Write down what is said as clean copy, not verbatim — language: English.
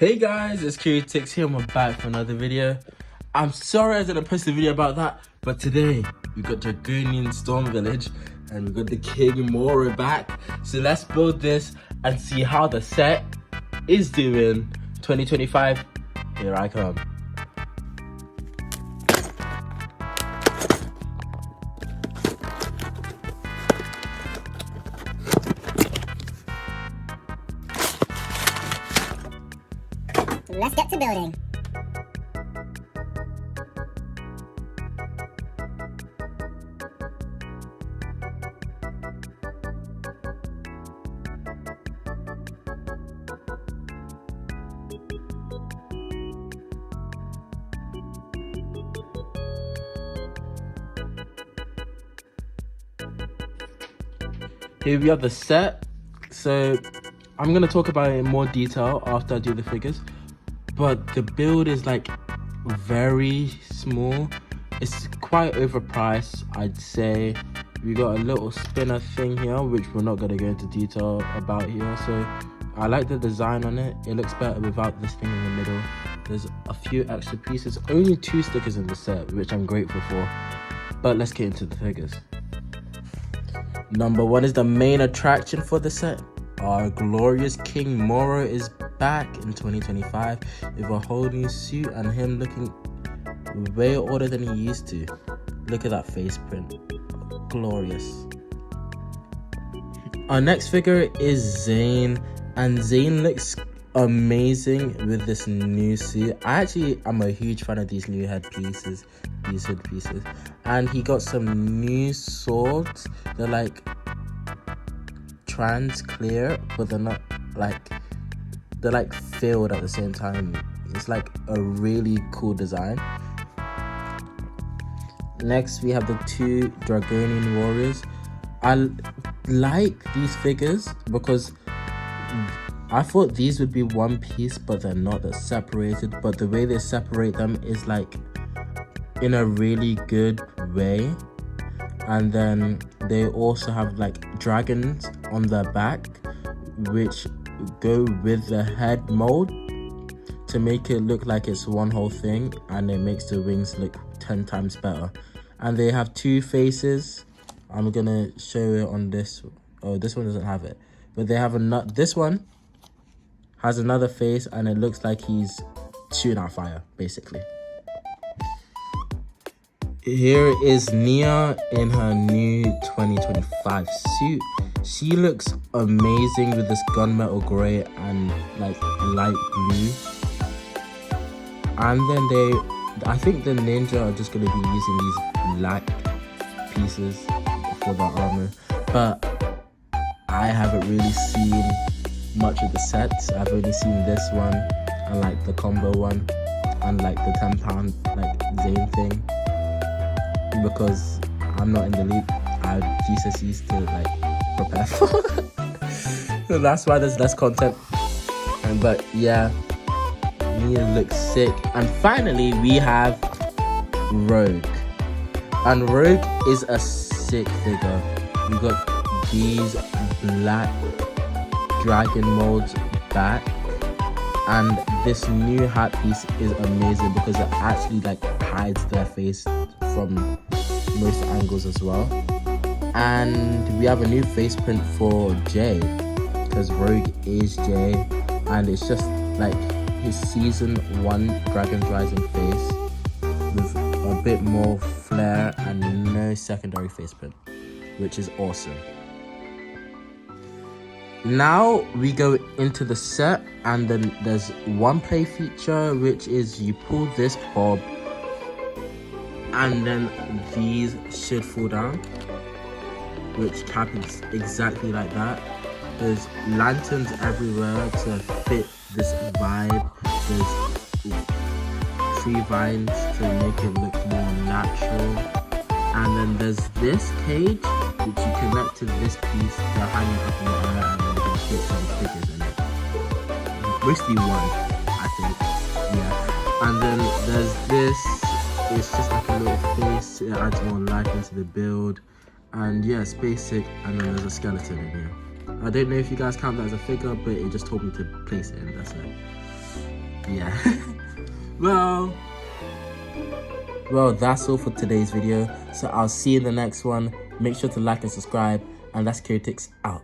Hey guys, it's Q6 here and we're back for another video. I'm sorry I didn't post a video about that, but today we got Dragonian Storm Village and we got the King MORRO back. So let's build this and see how the set is doing 2025. Here I come. Let's get to building. Here we have the set. So I'm going to talk about it in more detail after I do the figures. But the build is like very small. It's quite overpriced, I'd say. We got a little spinner thing here, which we're not going to go into detail about here. So I like the design on it. It looks better without this thing in the middle. There's a few extra pieces. Only 2 stickers in the set, which I'm grateful for. But let's get into the figures. Number 1 is the main attraction for the set. Our glorious King MORRO is back in 2025 with a whole new suit and him looking way older than he used to. Look at that face print. Glorious. Our next figure is Zane, and Zane looks amazing with this new suit. I'm a huge fan of these new headpieces, these hood pieces. And he got some new swords. They're like trans clear, but they're not like, they're like filled at the same time. It's like a really cool design. Next we have the 2 Dragonian warriors. I like these figures because I thought these would be one piece, but they're not. They're separated, but the way they separate them is like in a really good way. And then they also have like dragons on their back, which go with the head mold to make it look like it's one whole thing, and it makes the wings look 10 times better. And they have 2 faces. I'm gonna show it on this. Oh, this one doesn't have it, but they have this one has another face, and it looks like he's shooting out fire, basically. Here is Nia in her new 2025 suit. She looks amazing with this gunmetal grey and like light blue. And then I think the ninja are just going to be using these black pieces for the armor. But I haven't really seen much of the sets. I've only seen this one and like the combo one and like the £10 like Zane thing. Because I'm not in the loop, I have GCSEs to like prepare for. So that's why there's less content. But yeah, Mia looks sick. And finally we have Rogue. And Rogue is a sick figure. We got these black dragon molds back. And this new hat piece is amazing because it actually like hides their face from most angles as well. And we have a new face print for Jay, because Rogue is Jay, and it's just like his season 1 dragon rising face with a bit more flair and no secondary face print, which is awesome. Now we go into the set, and then there's one play feature, which is you pull this bob and then these should fall down, which happens exactly like that. There's lanterns everywhere to fit this vibe. There's tree vines to make it look more natural. And then there's this cage, which you connect to this piece to hang it up in the air, and then you can fit some figures in it. Mostly one, I think. Yeah. And then there's this. It's just like a little face. It adds more life into the build. And yeah, it's basic. And then there's a skeleton in here. I don't know if you guys count that as a figure, but it just told me to place it in. That's it. Yeah. Well, that's all for today's video. So I'll see you in the next one. Make sure to like and subscribe. And that's Critics out.